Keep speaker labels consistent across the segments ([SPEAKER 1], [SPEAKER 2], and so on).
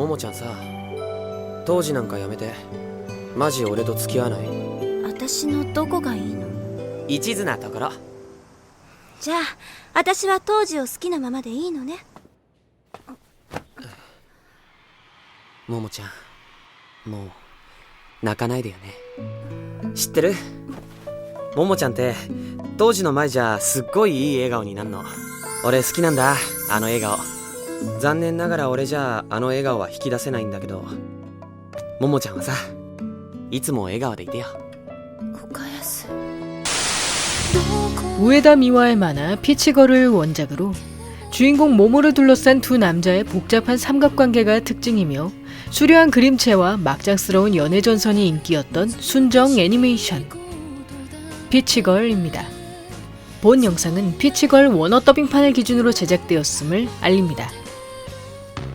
[SPEAKER 1] ももちゃんさ、当時なんかやめてマジ俺と付き合わない？
[SPEAKER 2] 私のどこがいいの？
[SPEAKER 1] 一途なところ。
[SPEAKER 2] じゃあ私は当時を好きなままでいいのね。
[SPEAKER 1] ももちゃん、もう泣かないでよね。知ってる？ももちゃんって当時の前じゃすっごいいい笑顔になんの。俺好きなんだ、あの笑顔。残念ながら俺じゃあの笑顔は引き出せないんだけど、ももちゃんはさ、いつも笑顔でいてよ。
[SPEAKER 2] 岡安.
[SPEAKER 3] 우에다 미와의 만화 피치걸을 원작으로 주인공 모모를 둘러싼 두 남자의 복잡한 삼각관계가 특징이며 수려한 그림체와 막장스러운 연애 전선이 인기였던 순정 애니메이션 피치걸입니다. 본 영상은 피치걸 원어 더빙판을 기준으로 제작되었음을 알립니다.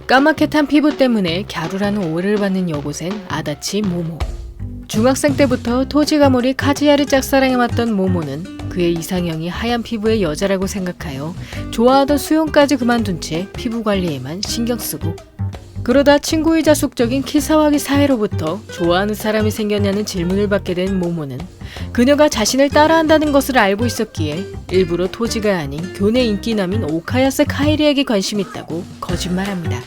[SPEAKER 3] 까맣게 탄 피부 때문에 갸루라는 오해를 받는 여고생 아다치 모모. 중학생 때부터 토지가모리 카즈야를 짝사랑해왔던 모모는 그의 이상형이 하얀 피부의 여자라고 생각하여 좋아하던 수영까지 그만둔 채 피부 관리에만 신경 쓰고, 그러다 친구이자 숙적인 키사와기 사회로부터 좋아하는 사람이 생겼냐는 질문을 받게 된 모모는 그녀가 자신을 따라한다는 것을 알고 있었기에 일부러 토지가 아닌 교내 인기남인 오카야스 카이리에게 관심 있다고 거짓말합니다.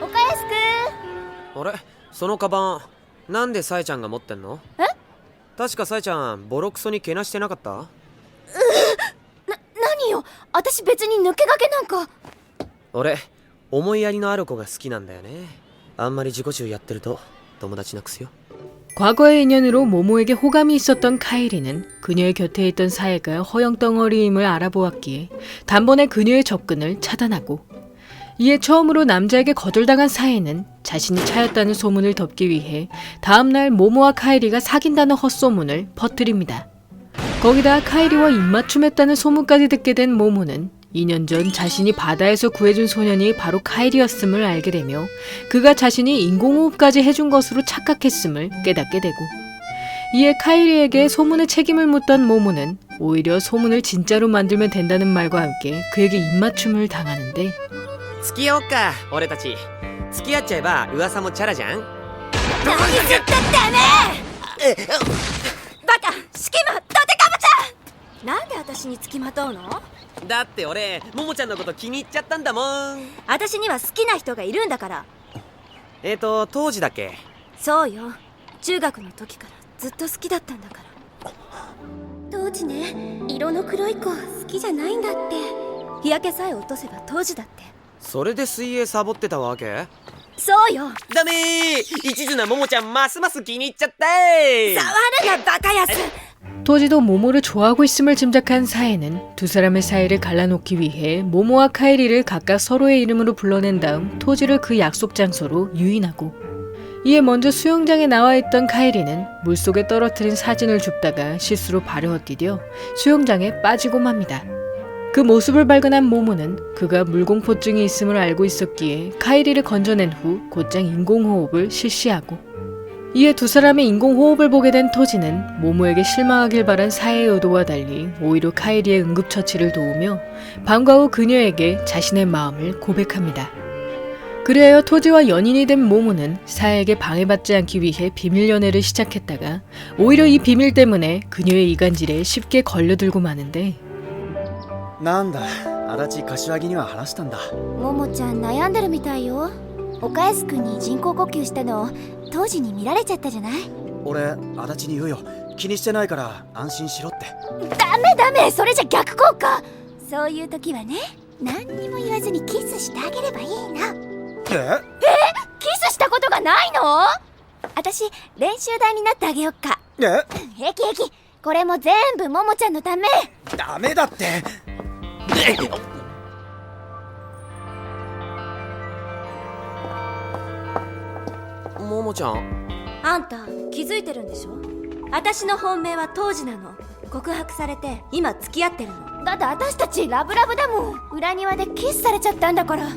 [SPEAKER 2] 岡安くん。
[SPEAKER 1] あれ、そのカバンなんでサエちゃんが持ってんの？
[SPEAKER 2] え？
[SPEAKER 1] 確かサエちゃんボロクソにけなしてなかった？
[SPEAKER 2] 何よ、私別に抜け駆けなんか。
[SPEAKER 1] 俺思いやりのある子が好きなんだよね。あんまり自己中やってると友達なくすよ。
[SPEAKER 3] 과거의 인연으로 모모에게 호감이 있었던 카이리는 그녀의 곁에 있던 사애가 허영덩어리임을 알아보았기에 단번에 그녀의 접근을 차단하고, 이에 처음으로 남자에게 거절당한 사애는 자신이 차였다는 소문을 덮기 위해 다음날 모모와 카이리가 사귄다는 헛소문을 퍼뜨립니다. 거기다 카이리와 입맞춤했다는 소문까지 듣게 된 모모는 2년 전 자신이 바다에서 구해준 소년이 바로 카이리였음을 알게 되며 그가 자신이 인공호흡까지 해준 것으로 착각했음을 깨닫게 되고, 이에 카이리에게 소문의 책임을 묻던 모모는 오히려 소문을 진짜로 만들면 된다는 말과 함께 그에게 입맞춤을 당하는데,
[SPEAKER 1] 付き合おっか、俺たち。付き合っちゃえば噂もチャラじゃん。
[SPEAKER 2] 何言ったってねバカ、隙間、ドテカバちゃん。なんで私に付きまとうの？
[SPEAKER 1] だって俺ももちゃんのこと気に入っちゃったんだもん。
[SPEAKER 2] 私には好きな人がいるんだから。
[SPEAKER 1] 当時だっけ？
[SPEAKER 2] そうよ、中学の時からずっと好きだったんだから。当時ね、色の黒い子好きじゃないんだって。日焼けさえ落とせば当時だって。
[SPEAKER 1] それで水泳サボってたわけ？
[SPEAKER 2] そうよ。
[SPEAKER 1] ダメー、一途なももちゃんますます気に入っちゃったー。
[SPEAKER 2] 触るなバカやつ。
[SPEAKER 3] 토지도 모모를 좋아하고 있음을 짐작한 사에는 두 사람의 사이를 갈라놓기 위해 모모와 카이리를 각각 서로의 이름으로 불러낸 다음 토지를 그 약속 장소로 유인하고, 이에 먼저 수영장에 나와 있던 카이리는 물속에 떨어뜨린 사진을 줍다가 실수로 발을 헛디뎌 수영장에 빠지고 맙니다. 그 모습을 발견한 모모는 그가 물공포증이 있음을 알고 있었기에 카이리를 건져낸 후 곧장 인공호흡을 실시하고, 이에 두 사람의 인공호흡을 보게 된 토지는 모모에게 실망하길 바란 사의 의도와 달리 오히려 카이리의 응급처치를 도우며 방과 후 그녀에게 자신의 마음을 고백합니다. 그리하여 토지와 연인이 된 모모는 사에게 방해받지 않기 위해 비밀 연애를 시작했다가 오히려 이 비밀 때문에 그녀의 이간질에 쉽게 걸려들고 마는데,
[SPEAKER 4] なんだ、足立柏木には話したんだ。
[SPEAKER 2] ももちゃん悩んでるみたいよ。岡安くんに人工呼吸したの当時に見られちゃったじゃない。
[SPEAKER 4] 俺、足立に言うよ。気にしてないから安心しろって。
[SPEAKER 2] ダメダメ、それじゃ逆効果。そういう時はね、何にも言わずにキスしてあげればいいの。キスしたことがないの？私練習台になってあげよっか。平気平気、これも全部ももちゃんのため。
[SPEAKER 4] ダメだって。
[SPEAKER 1] ももちゃん、
[SPEAKER 2] あんた気づいてるんでしょ？私の本命は当時なの。告白されて今付き合ってるの。だって私たちラブラブだもん。裏庭でキスされちゃったんだから。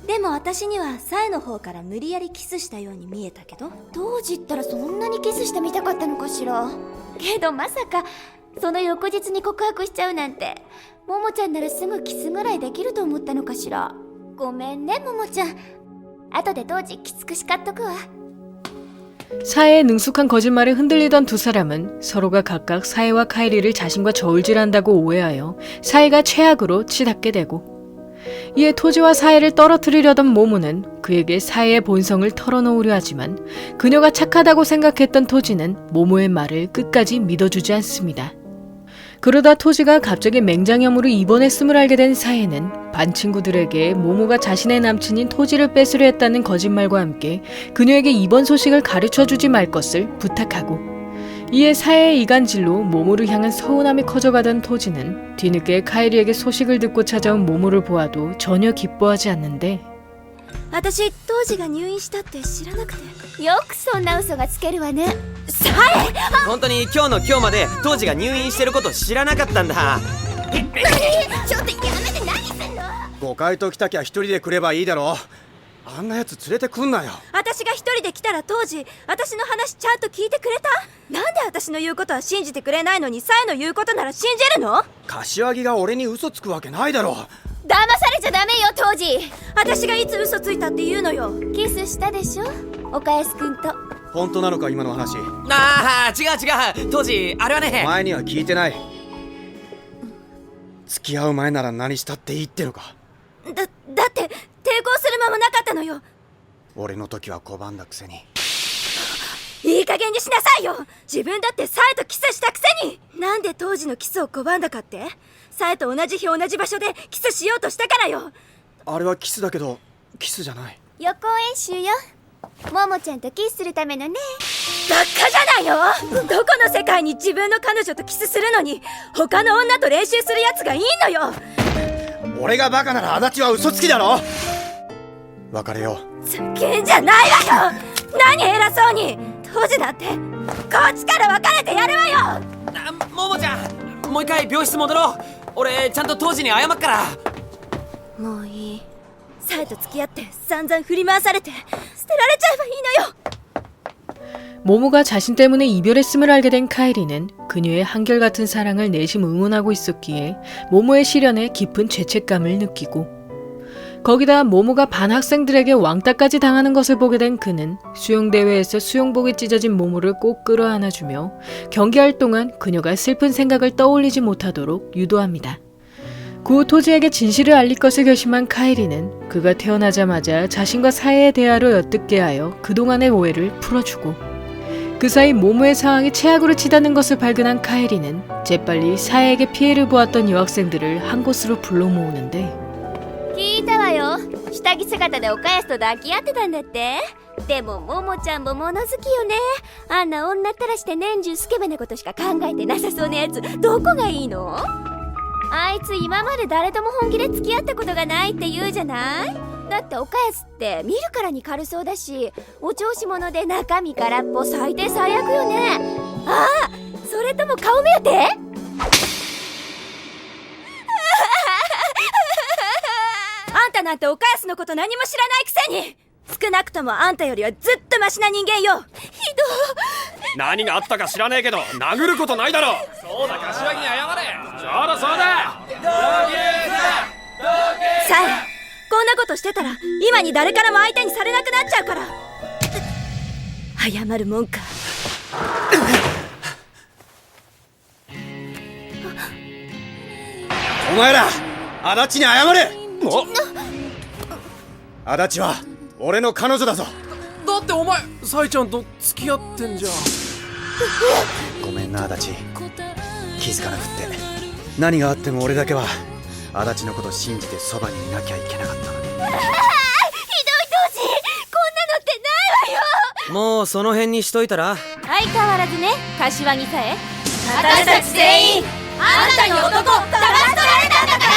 [SPEAKER 2] でも私にはサエの方から無理やりキスしたように見えたけど。当時ったらそんなにキスしてみたかったのかしら。けどまさかその翌日に告白しちゃうなんて。ももちゃんならすぐキスぐらいできると思ったのかしら。ごめんねももちゃん。後で当時きつく叱っとくわ。
[SPEAKER 3] 사에의 능숙한 거짓말에 흔들리던 두 사람은 서로가 각각 사에와 카이리를 자신과 저울질한다고 오해하여 사에가 최악으로 치닫게 되고, 이에 토지와 사에를 떨어뜨리려던 모모는 그에게 사에의 본성을 털어놓으려 하지만 그녀가 착하다고 생각했던 토지는 모모의 말을 끝까지 믿어주지 않습니다. 그러다 토지가 갑자기 맹장염으로 입원했음을 알게 된 사에는 반 친구들에게 모모가 자신의 남친인 토지를 뺏으려 했다는 거짓말과 함께 그녀에게 입원 소식을 가르쳐주지 말 것을 부탁하고, 이에 사에의 이간질로 모모를 향한 서운함이 커져가던 토지는 뒤늦게 카이리에게 소식을 듣고 찾아온 모모를 보아도 전혀 기뻐하지 않는데,
[SPEAKER 2] 私当時が入院したって知らなくて。よくそんな嘘がつけるわね。さえ、
[SPEAKER 1] 本当に今日の今日まで当時が入院してること知らなかったんだ。
[SPEAKER 2] ちょっとやめて、何すんの。
[SPEAKER 4] 誤解ときたきゃ一人で来ればいいだろ。あんなやつ連れてくんなよ。
[SPEAKER 2] 私が一人で来たら当時私の話ちゃんと聞いてくれた？なんで私の言うことは信じてくれないのにサエの言うことなら信じるの？
[SPEAKER 4] 柏木が俺に嘘つくわけないだろ。
[SPEAKER 2] 騙されちゃダメよ当時。私がいつ嘘ついたって言うのよ。キスしたでしょ、岡安くんと。
[SPEAKER 4] 本当なのか今の話。
[SPEAKER 1] ああ、違う違う、当時あれはね。
[SPEAKER 4] 前には聞いてない。付き合う前なら何したっていいってのか。
[SPEAKER 2] だって抵抗する間もなかったのよ。
[SPEAKER 4] 俺の時は拒んだくせに。
[SPEAKER 2] いい加減にしなさいよ。自分だってサエとキスしたくせに。なんで当時のキスを拒んだかって？サエと同じ日同じ場所でキスしようとしたからよ。
[SPEAKER 4] あれはキスだけどキスじゃない。
[SPEAKER 2] 予行演習よ。ももちゃんとキスするためのね。バカじゃないよ。どこの世界に自分の彼女とキスするのに他の女と練習するやつがいいのよ。
[SPEAKER 4] 俺がバカなら足立は嘘つきだろ。別れよう。
[SPEAKER 2] ふざけんじゃないわよ。何偉そうに。当時だってこっちから別れてやるわよ。
[SPEAKER 1] ももちゃん、もう一回病室戻ろう。俺ちゃんと当時に謝っから。
[SPEAKER 2] もういい。サエと付き合って散々振り回されて捨てられちゃえばいいのよ。
[SPEAKER 3] 모모가 자신 때문에 이별했음을 알게 된 카이리는 그녀의 한결같은 사랑을 내심 응원하고 있었기에 모모의 시련에 깊은 죄책감을 느끼고, 거기다 모모가 반 학생들에게 왕따까지 당하는 것을 보게 된 그는 수영대회에서 수영복이 찢어진 모모를 꼭 끌어안아주며 경기할 동안 그녀가 슬픈 생각을 떠올리지 못하도록 유도합니다. 그 후 토지에게 진실을 알릴 것을 결심한 카이리는 그가 태어나자마자 자신과 사에의 대화로 엿듣게 하여 그동안의 오해를 풀어주고, 그 사이 모모의 상황이 최악으로 치닫는 것을 발견한 카이리는 재빨리 사에에게 피해를 보았던 여학생들을 한 곳으로 불러 모으는데,
[SPEAKER 2] 聞いたわよ。下着姿で岡安と抱き合ってたんだって。でもももちゃんも物好きよね。あんな女ったらして年中スケベなことしか考えてなさそうなやつどこがいいの？あいつ今まで誰とも本気で付き合ったことがないって言うじゃない。だって岡安って見るからに軽そうだし、お調子者で中身空っぽ、最低最悪よね。ああ、それとも顔目当て？あんたなんて岡安のこと何も知らないくせに。少なくともあんたよりはずっとマシな人間よ。ひどい。
[SPEAKER 5] 何があったか知らねえけど殴ることないだろ。そうだ、柏木に謝れ。そうだそうだ。
[SPEAKER 2] さえ、こんなことしてたら今に誰からも相手にされなくなっちゃうから。謝るもんか。
[SPEAKER 4] お前ら足立に謝れ。足立は俺の彼女だぞ。
[SPEAKER 5] だってお前サイちゃんと付き合ってんじゃん。
[SPEAKER 4] ごめんな足立、気づかなくって。何があっても俺だけは足立のこと信じてそばにいなきゃいけなかったのに。
[SPEAKER 2] ひどい当時、こんなのってないわよ。
[SPEAKER 1] もうその辺にしといたら。
[SPEAKER 2] 相変わらずね、柏木さえ。私たち全員あんたに男騙し取られたんだから。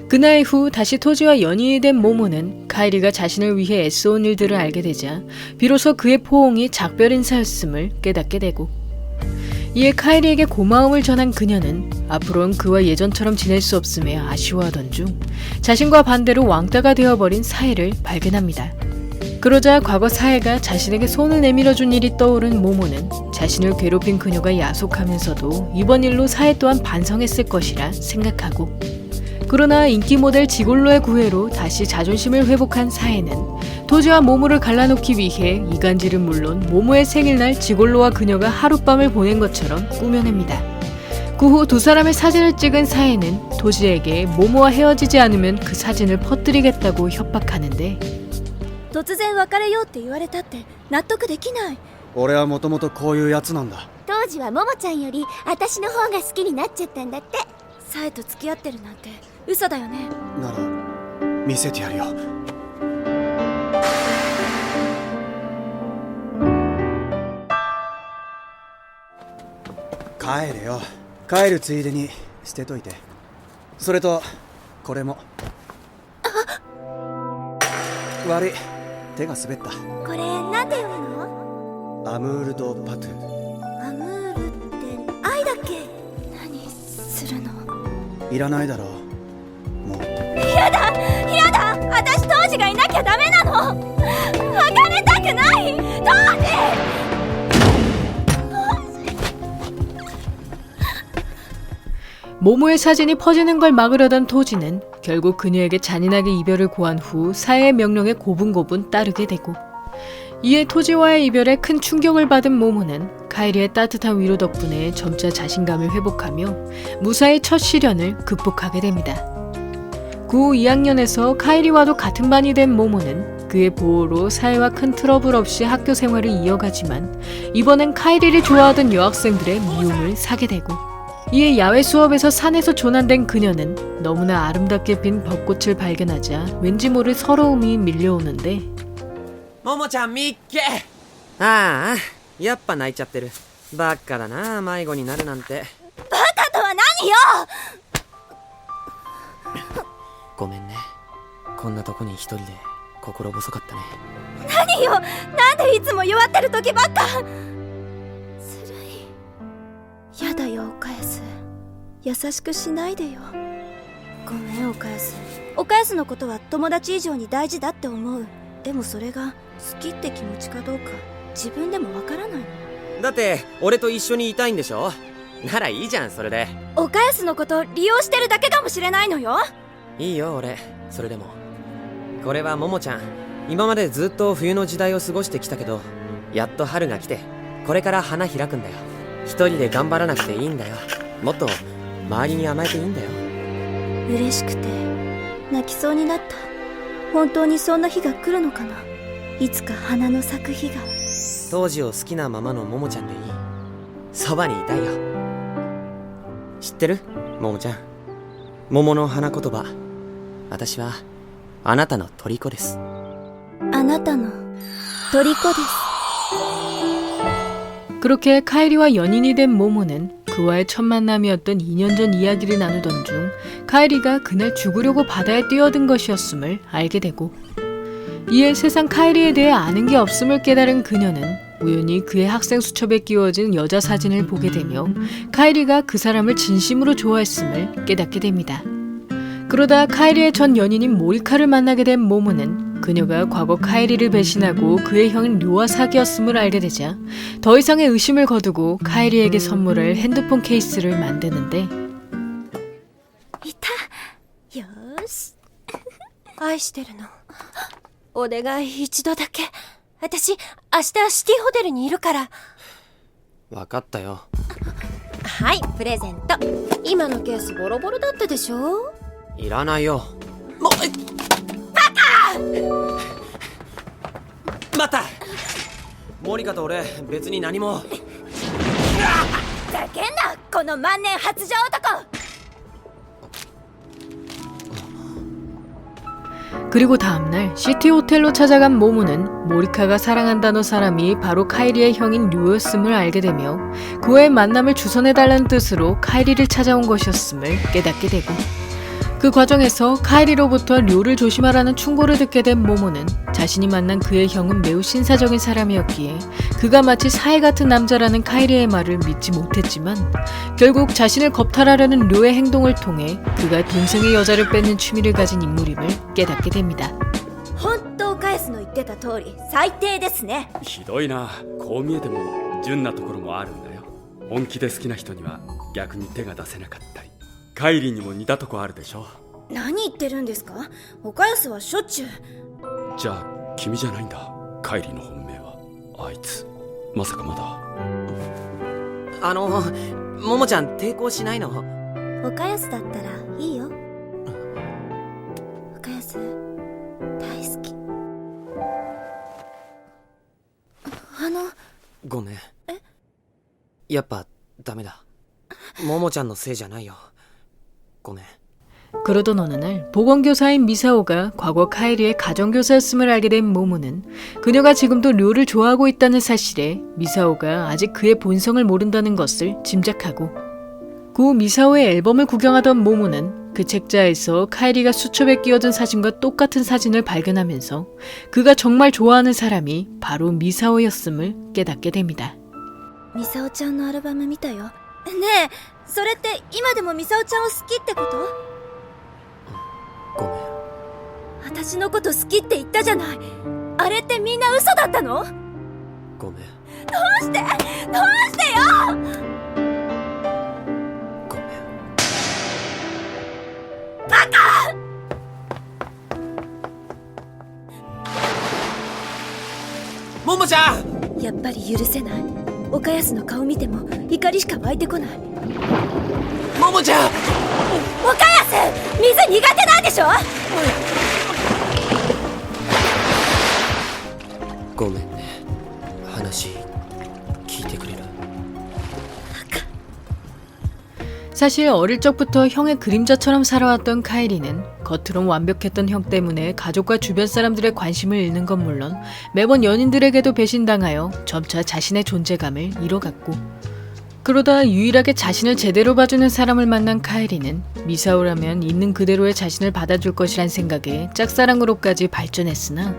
[SPEAKER 3] 그날 이후 다시 토지와 연인이 된 모모는 카이리가 자신을 위해 애써온 일들을 알게 되자 비로소 그의 포옹이 작별 인사였음을 깨닫게 되고, 이에 카이리에게 고마움을 전한 그녀는 앞으로는 그와 예전처럼 지낼 수 없음에 아쉬워하던 중 자신과 반대로 왕따가 되어버린 사에를 발견합니다. 그러자 과거 사에가 자신에게 손을 내밀어준 일이 떠오른 모모는 자신을 괴롭힌 그녀가 야속하면서도 이번 일로 사에 또한 반성했을 것이라 생각하고, 그러나 인기 모델 지골로의 구애로 다시 자존심을 회복한 사에는 토지와 모모를 갈라놓기 위해 이간질은 물론 모모의 생일날 지골로와 그녀가 하룻밤을 보낸 것처럼 꾸며냅니다. 그 후 두 사람의 사진을 찍은 사에는 토지에게 모모와 헤어지지 않으면 그 사진을 퍼뜨리겠다고 협박하는데
[SPEAKER 2] 突然別れようって言われたって納得できない。
[SPEAKER 4] 俺はもともとこういうやつなんだ。
[SPEAKER 2] 当時はももちゃんより私の方が好きになっちゃったんだって。サエと付き合ってるなんて嘘だよね。
[SPEAKER 4] なら見せてやるよ。帰れよ。帰るついでに捨てといて。それとこれも。悪い、手が滑った。
[SPEAKER 2] これなんて読むの？
[SPEAKER 4] アムールド・パトゥ。
[SPEAKER 2] アムールって愛だっけ？何するの？
[SPEAKER 4] いらないだろう。もう
[SPEAKER 2] やだやだ、私当時がいなきゃダメなの。別れたくない当時。
[SPEAKER 3] 모모의 사진이 퍼지는 걸 막으려던 토지는 결국 그녀에게 잔인하게 이별을 고한 후 사에의 명령에 고분고분 따르게 되고, 이에 토지와의 이별에 큰 충격을 받은 모모는 카이리의 따뜻한 위로 덕분에 점차 자신감을 회복하며 무사히 첫 시련을 극복하게 됩니다. 그 후 2학년에서 카이리와도 같은 반이 된 모모는 그의 보호로 사에와 큰 트러블 없이 학교 생활을 이어가지만 이번엔 카이리를 좋아하던 여학생들의 미움을 사게 되고, 이에 야외 수업에서 산에서 조난된 그녀는 너무나 아름답게 핀 벚꽃을 발견하자 왠지 모를 서러움이 밀려오는데
[SPEAKER 1] ももちゃんみっけ。ああ、やっぱ泣いちゃってる。ばっかだな、迷子になるなんて。
[SPEAKER 2] バカとは何よ。
[SPEAKER 1] ごめんね、こんなとこに一人で心細かったね。
[SPEAKER 2] 何よ、なんでいつも弱ってる時ばっか。ずるい。やだよ、岡安。優しくしないでよ。ごめん、岡安。岡安のことは友達以上に大事だって思う。でもそれが好きって気持ちかどうか自分でもわからないの。
[SPEAKER 1] だって俺と一緒にいたいんでしょ。ならいいじゃん、それで。
[SPEAKER 2] 岡安のこと利用してるだけかもしれないのよ。
[SPEAKER 1] いいよ俺、それでも。これはももちゃん、今までずっと冬の時代を過ごしてきたけど、やっと春が来てこれから花開くんだよ。一人で頑張らなくていいんだよ。もっと周りに甘えていいんだよ。
[SPEAKER 2] 嬉しくて泣きそうになった。本当にそんな日が来るのかな。いつか花の咲く日が。
[SPEAKER 1] 当時を好きなままのももちゃんでいい。そばにいたいよ。知ってる？ももちゃん、桃の花言葉。私はあなたの虜です。
[SPEAKER 2] あなたの虜です。
[SPEAKER 3] 그렇게 카이리와 연인이 된 모모는 그와의 첫 만남이었던 2년 전 이야기를 나누던 중 카이리가 그날 죽으려고 바다에 뛰어든 것이었음을 알게 되고, 이에 세상 카이리에 대해 아는 게 없음을 깨달은 그녀는 우연히 그의 학생 수첩에 끼워진 여자 사진을 보게 되며 카이리가 그 사람을 진심으로 좋아했음을 깨닫게 됩니다. 그러다 카이리의 전 연인인 모리카를 만나게 된 모모는 그녀가 과거 카이리를 배신하고 그의 형인 류와 사귀었음을 알게 되자 더 이상의 의심을 거두고 카이리에게 선물할 핸드폰 케이스를 만드는데
[SPEAKER 2] いた。よーし。愛してるの。お願い一度だけ。私、明日シティホテルにいるから。
[SPEAKER 1] わかったよ。
[SPEAKER 2] はい、プレゼント。今のケースボロボロだったでしょ。
[SPEAKER 1] いらないよ。もう、バカ！待った！モリカと俺、別に何も。
[SPEAKER 2] ざけんな、この万年発情男。
[SPEAKER 3] 그리고 다음날 시티 호텔로 찾아간 모모는 모리카가 사랑한다는 사람이 바로 카이리의 형인 류였음을 알게 되며 그와의 만남을 주선해달라는 뜻으로 카이리를 찾아온 것이었음을 깨닫게 되고, 그 과정에서 카이리로부터 류를 조심하라는 충고를 듣게 된 모모는 자신이 만난 그의 형은 매우 신사적인 사람이었기에 그가 마치 사해 같은 남자라는 카이리의 말을 믿지 못했지만, 결국 자신을 겁탈하려는 류의 행동을 통해 그가 동생의 여자를 뺏는 취미를 가진 인물임을 깨닫게 됩니다.
[SPEAKER 2] 本当カエスの言ってた通り最低ですね。
[SPEAKER 5] ひどいな。こう見えても純なところもあるんだよ。本気で好きな人には逆に手が出せなかったり、カイリーにも似たとこあるでしょ。
[SPEAKER 2] 何言ってるんですか？岡安はしょっちゅう。
[SPEAKER 5] じゃあ君じゃないんだ。カイリの本命はあいつ。まさかまだ。
[SPEAKER 1] ももちゃん抵抗しないの？
[SPEAKER 2] 岡安だったらいいよ。岡安大好き。
[SPEAKER 1] ごめん。やっぱダメだ。ももちゃんのせいじゃないよ。ごめん。
[SPEAKER 3] 그러던 어느 날 보건교사인 미사오가 과거 카에리의 가정교사였음을 알게 된 모모는 그녀가 지금도 료를 좋아하고 있다는 사실에 미사오가 아직 그의 본성을 모른다는 것을 짐작하고 그 미사오의 앨범을 구경하던 모모는 그 책자에서 카에리가 수첩에 끼워둔 사진과 똑같은 사진을 발견하면서 그가 정말 좋아하는 사람이 바로 미사오였음을 깨닫게 됩니다.
[SPEAKER 2] ミサオちゃんのアルバム見たよ。ねえ、それって今でもミサオちゃんを好きってこと？
[SPEAKER 1] ごめん。
[SPEAKER 2] 私のこと好きって言ったじゃない。あれってみんな嘘だったの？
[SPEAKER 1] ごめん。
[SPEAKER 2] どうしてよ！
[SPEAKER 1] ごめん。ももちゃん！
[SPEAKER 2] やっぱり許せない。岡安の顔見ても怒りしか湧いてこない。
[SPEAKER 1] ももちゃん！
[SPEAKER 2] 岡安！水苦手なんでしょ？
[SPEAKER 1] ごめんね。話聞いてくれる？
[SPEAKER 3] 사실 어릴 적부터 형의 그림자처럼 살아왔던 카이리는 겉으론 완벽했던 형 때문에 가족과 주변 사람들의 관심을 잃는 건 물론 매번 연인들에게도 배신당하여 점차 자신의 존재감을 잃어갔고, 그러다 유일하게 자신을 제대로 봐주는 사람을 만난 카이리는 미사오라면 있는 그대로의 자신을 받아줄 것이란 생각에 짝사랑으로까지 발전했으나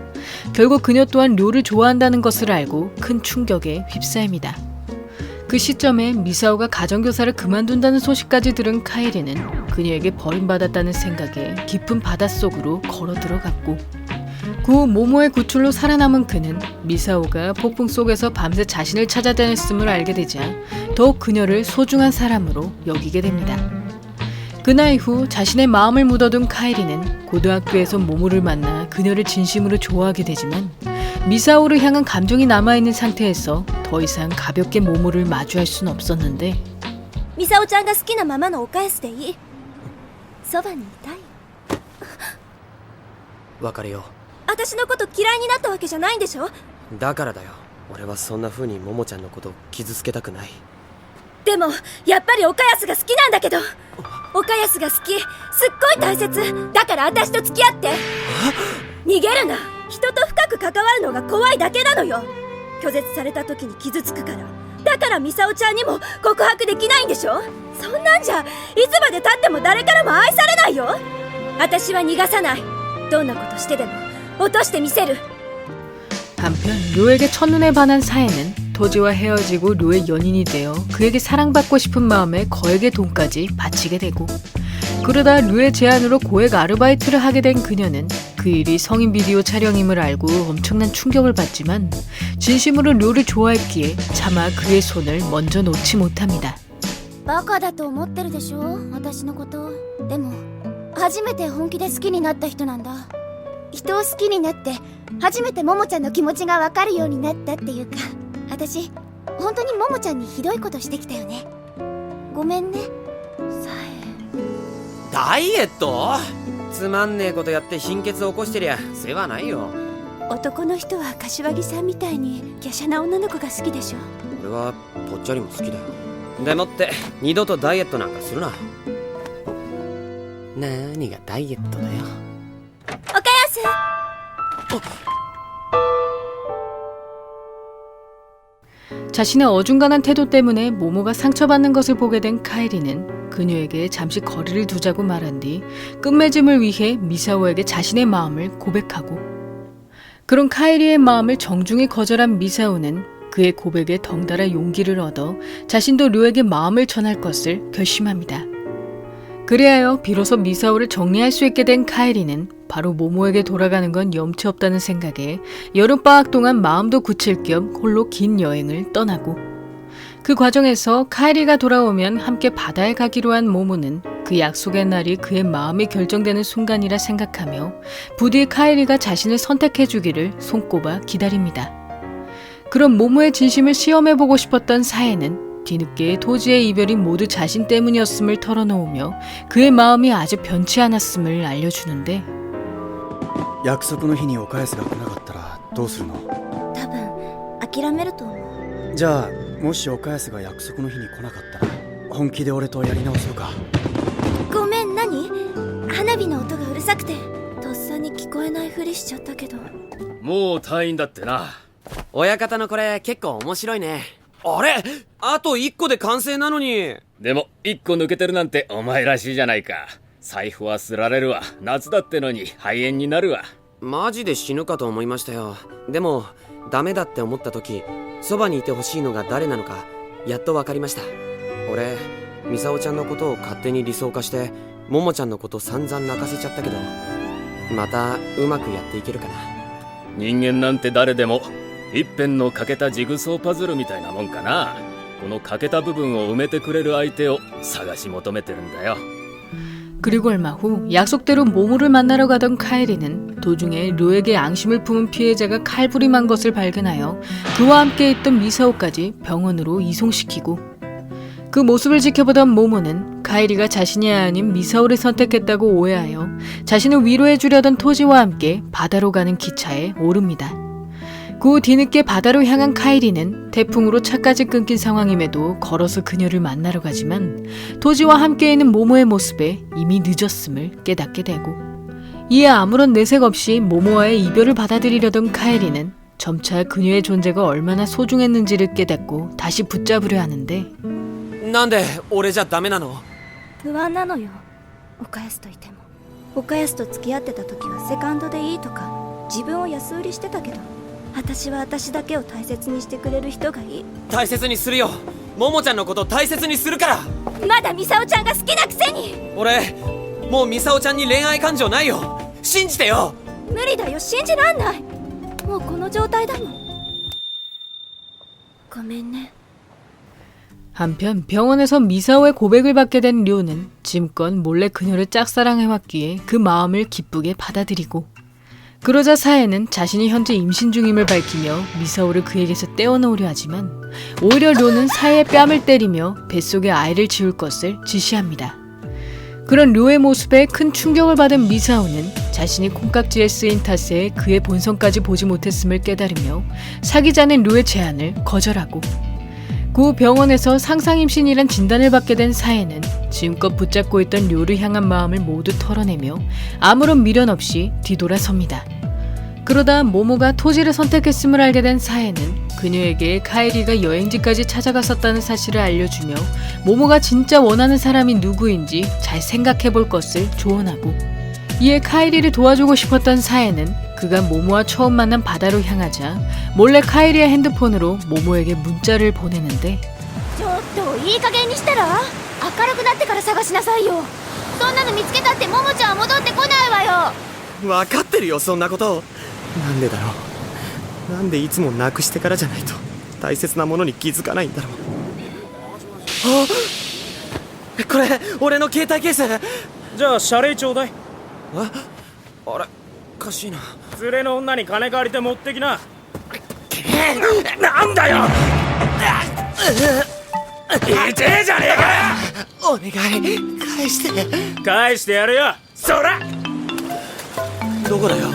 [SPEAKER 3] 결국 그녀 또한 료를 좋아한다는 것을 알고 큰 충격에 휩싸입니다. 그 시점에 미사오가 가정교사를 그만둔다는 소식까지 들은 카이리는 그녀에게 버림받았다는 생각에 깊은 바닷속으로 걸어 들어갔고, 그 후 모모의 구출로 살아남은 그는 미사오가 폭풍 속에서 밤새 자신을 찾아다녔음을 알게 되자 더욱 그녀를 소중한 사람으로 여기게 됩니다. 그날 이후 자신의 마음을 묻어둔 카이리는 고등학교에서 모모를 만나 그녀를 진심으로 좋아하게 되지만 미사오를 향한 감정이 남아있는 상태에서 더 이상 가볍게 모모를 마주할 순 없었는데,
[SPEAKER 2] ミサオちゃんが好きなままの岡安でいい。そばにいたい。
[SPEAKER 1] 別れよ
[SPEAKER 2] 私のこと嫌いになったわけじゃないんでしょ？
[SPEAKER 1] う。だからだよ。俺はそんな風にももちゃんのこと傷つけたくない。
[SPEAKER 2] でもやっぱり岡安が好きなんだけど。岡安が好き、すっごい大切だから。私と付き合って。逃げるな。人と深く関わるのが怖いだけなのよ。拒絶された時に傷つくから。だからミサオちゃんにも告白できないんでしょ？そんなんじゃいつまで経っても誰からも愛されないよ。私は逃がさない。どんなことしてでも落としてみせる。
[SPEAKER 3] 한편 료에게 첫눈에 반한 사에는 토지와 헤어지고 료의 연인이 되어 그에게 사랑받고 싶은 마음에 거액의 돈까지 바치게 되고, 그러다 료의 제안으로 고액 아르바이트를 하게 된 그녀는 그 일이 성인 비디오 촬영임을 알고 엄청난 충격을 받지만 진심으로 료를 좋아했기에 차마 그의 손을 먼저 놓지 못합니다.
[SPEAKER 2] バカだと思ってるでしょ、私のこと。でも初めて本気で好きになった人なんだ。人を好きになって初めてももちゃんの気持ちが分かるようになったっていうか、私本当にももちゃんにひどいことしてきたよね。ごめんね、さえ。
[SPEAKER 1] ダイエット？つまんねえことやって貧血起こしてりゃ世話ないよ。
[SPEAKER 2] 男の人は柏木さんみたいに華奢な女の子が好きでしょ。
[SPEAKER 1] 俺はぽっちゃりも好きだよ。でもって二度とダイエットなんかするな。何がダイエットだよ。
[SPEAKER 2] 岡安！
[SPEAKER 3] 자신의 어중간한 태도 때문에 모모가 상처받는 것을 보게 된 카이리는 그녀에게 잠시 거리를 두자고 말한 뒤 끝맺음을 위해 미사오에게 자신의 마음을 고백하고, 그런 카이리의 마음을 정중히 거절한 미사오는 그의 고백에 덩달아 용기를 얻어 자신도 료에게 마음을 전할 것을 결심합니다. 그리하여 비로소 미사오를 정리할 수 있게 된 카이리는 바로 모모에게 돌아가는 건 염치 없다는 생각에 여름방학 동안 마음도 굳힐 겸 홀로 긴 여행을 떠나고, 그 과정에서 카이리가 돌아오면 함께 바다에 가기로 한 모모는 그 약속의 날이 그의 마음이 결정되는 순간이라 생각하며 부디 카이리가 자신을 선택해주기를 손꼽아 기다립니다. 그럼 모모의 진심을 시험해보고 싶었던 사에는 뒤늦게 토지의 이별이 모두 자신 때문이었음을 털어놓으며 그의 마음이 아주 변치 않았음을 알려주는데
[SPEAKER 4] 約束の日にお返すが来なかったらどうするの？
[SPEAKER 2] 多分諦めると思う。
[SPEAKER 4] じゃあもしお返すが約束の日に来なかったら本気で俺とやり直そうか。
[SPEAKER 2] ごめん、何？花火の音がうるさくてとっさに聞こえないふりしちゃったけど。
[SPEAKER 5] もう退院だってな。
[SPEAKER 1] 親方のこれ結構面白いね。あれ、あと1個で完成なのに。
[SPEAKER 5] でも1個抜けてるなんてお前らしいじゃないか。財布はすられるわ。夏だってのに肺炎になるわ。
[SPEAKER 1] マジで死ぬかと思いましたよ。でもダメだって思った時、そばにいてほしいのが誰なのかやっと分かりました。俺ミサオちゃんのことを勝手に理想化してモモちゃんのこと散々泣かせちゃったけど、またうまくやっていけるかな。
[SPEAKER 5] 人間なんて誰でも一辺の欠けたジグソーパズルみたいなもんかな。この欠けた部分を埋めてくれる相手を探し求めてるんだよ。
[SPEAKER 3] 그리고 얼마 후 약속대로 모모를 만나러 가던 카에리는 도중에 료에게 앙심을 품은 피해자가 칼부림한 것을 발견하여 그와 함께 있던 미사오까지 병원으로 이송시키고 그 모습을 지켜보던 모모는 카에리가 자신이 아닌 미사오를 선택했다고 오해하여 자신을 위로해주려던 토지와 함께 바다로 가는 기차에 오릅니다. 그 후 뒤늦게 바다로 향한 카이리는 태풍으로 차까지 끊긴 상황임에도 걸어서 그녀를 만나러 가지만 토지와 함께 있는 모모의 모습에 이미 늦었음을 깨닫게 되고 이에 아무런 내색 없이 모모와의 이별을 받아들이려던 카이리는 점차 그녀의 존재가 얼마나 소중했는지를 깨닫고 다시 붙잡으려 하는데
[SPEAKER 1] なんで俺じゃダメなの？
[SPEAKER 2] 不安なのよ。岡安といても。岡安と付き合ってた時はセカンドでいいとか自分を安売りしてたけど、私は私だけを大切にしてくれる人がいい。
[SPEAKER 1] 大切にするよ。モモちゃんのこと大切にするから。
[SPEAKER 2] まだミサオちゃんが好きなくせに。
[SPEAKER 1] 俺もうミサオちゃんに恋愛感情ないよ。信じてよ。
[SPEAKER 2] 無理だよ、信じらんない。もうこの状態だもん。ごめんね。
[SPEAKER 3] 한편 병원에서 미사오의 고백을 받게 된 료는 지금껏 몰래 그녀를 짝사랑해왔기에 그 마음을 기쁘게 받아들이고 그러자 사에는 자신이 현재 임신 중임을 밝히며 미사오를 그에게서 떼어놓으려 하지만 오히려 료는 사에의 뺨을 때리며 뱃속에 아이를 지울 것을 지시합니다. 그런 료의 모습에 큰 충격을 받은 미사오는 자신이 콩깍지에 쓰인 탓에 그의 본성까지 보지 못했음을 깨달으며 사귀자는 료의 제안을 거절하고 그 병원에서 상상임신이란 진단을 받게 된 사에는 지금껏 붙잡고 있던 료를 향한 마음을 모두 털어내며 아무런 미련 없이 뒤돌아섭니다. 그러다 모모가 토지를 선택했음을 알게 된 사에는 그녀에게 카이리가 여행지까지 찾아갔었다는 사실을 알려주며 모모가 진짜 원하는 사람이 누구인지 잘 생각해볼 것을 조언하고 이에 카이리를 도와주고 싶었던 사에는 그가 모모와 처음 만난 바다로 향하자 몰래 카이리의 핸드폰으로 모모에게 문자를 보내는데
[SPEAKER 2] ちょっといい加減にしたら。明るくなってから探しなさいよ。そんなの見つけたってモモちゃんは戻ってこないわよ。
[SPEAKER 1] 分かってるよ、そんなこと。なんでだろう。なんでいつもなくしてからじゃないと大切なものに気づかないんだろう。あ、これ俺の携帯ケース。
[SPEAKER 5] じゃあ謝礼ちょうだい。
[SPEAKER 1] あれおかしいな。
[SPEAKER 5] 連れの女に金借りて持ってきな。なんだよ。痛えじゃねえかよ。
[SPEAKER 1] お願い返して。
[SPEAKER 5] 返してやるよ。そら。
[SPEAKER 1] どこだよ。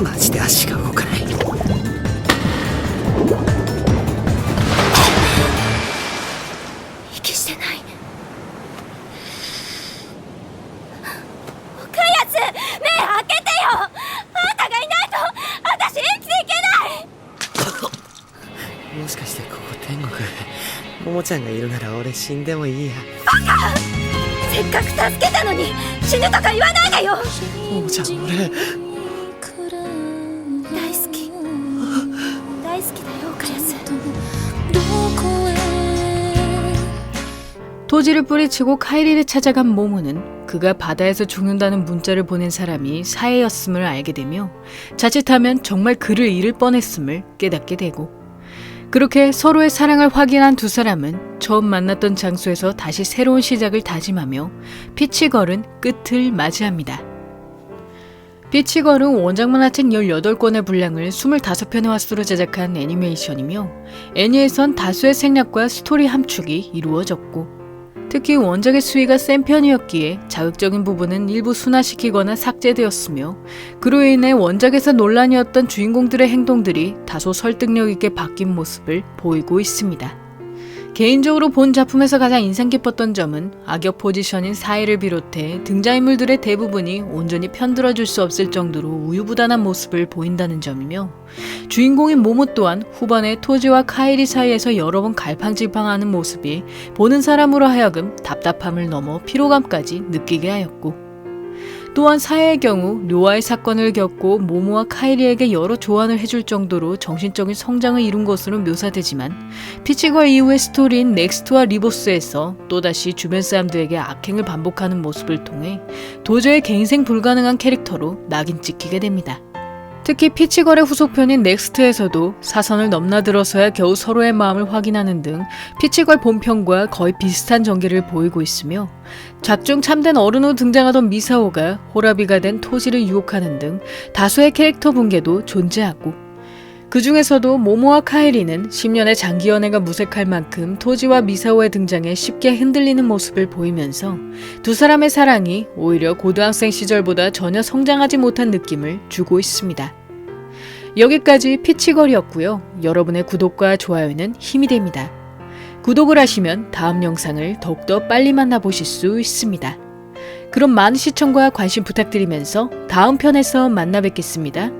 [SPEAKER 1] マジで足が動かない。
[SPEAKER 2] 息してない。岡安、目開けてよ。あんたがいないと私生きていけない。
[SPEAKER 1] もしかしてここ天国。ももちゃんがいるなら俺死んでもいいや。
[SPEAKER 2] せっかく助けたのに死ぬとか言わないでよ。
[SPEAKER 1] ももちゃん俺
[SPEAKER 2] 大好き。大好きだよ、岡安。
[SPEAKER 3] 토지를 뿌리치고 카이리를 찾아간 모모는 그가 바다에서 죽는다는 문자를 보낸 사람이 사에였음을 알게 되며 자칫하면 정말 그를 잃을 뻔했음을 깨닫게 되고, 그렇게 서로의 사랑을 확인한 두 사람은 처음 만났던 장소에서 다시 새로운 시작을 다짐하며 피치걸은 끝을 맞이합니다. 피치걸은 원작 만화책 18권의 분량을 25편의 화수로 제작한 애니메이션이며 애니에선 다수의 생략과 스토리 함축이 이루어졌고, 특히 원작의 수위가 센 편이었기에 자극적인 부분은 일부 순화시키거나 삭제되었으며, 그로 인해 원작에서 논란이었던 주인공들의 행동들이 다소 설득력 있게 바뀐 모습을 보이고 있습니다. 개인적으로 본 작품에서 가장 인상 깊었던 점은 악역 포지션인 사이를 비롯해 등장인물들의 대부분이 온전히 편들어줄 수 없을 정도로 우유부단한 모습을 보인다는 점이며, 주인공인 모모 또한 후반에 토지와 카이리 사이에서 여러 번 갈팡질팡하는 모습이 보는 사람으로 하여금 답답함을 넘어 피로감까지 느끼게 하였고, 또한 사에의 경우 료아의 사건을 겪고 모모와 카이리에게 여러 조언을 해줄 정도로 정신적인 성장을 이룬 것으로 묘사되지만, 피치걸 이후의 스토리인 넥스트와 리보스에서 또다시 주변 사람들에게 악행을 반복하는 모습을 통해 도저히 갱생 불가능한 캐릭터로 낙인 찍히게 됩니다. 특히 피치걸의 후속편인 넥스트에서도 사선을 넘나들어서야 겨우 서로의 마음을 확인하는 등 피치걸 본편과 거의 비슷한 전개를 보이고 있으며, 작중 참된 어른으로 등장하던 미사오가 호라비가 된 토지를 유혹하는 등 다수의 캐릭터 붕괴도 존재하고, 그 중에서도 모모와 카이리는 10년의 장기 연애가 무색할 만큼 토지와 미사오의 등장에 쉽게 흔들리는 모습을 보이면서 두 사람의 사랑이 오히려 고등학생 시절보다 전혀 성장하지 못한 느낌을 주고 있습니다. 여기까지 피치걸이었고요. 여러분의 구독과 좋아요는 힘이 됩니다. 구독을 하시면 다음 영상을 더욱더 빨리 만나보실 수 있습니다. 그럼 많은 시청과 관심 부탁드리면서 다음 편에서 만나 뵙겠습니다.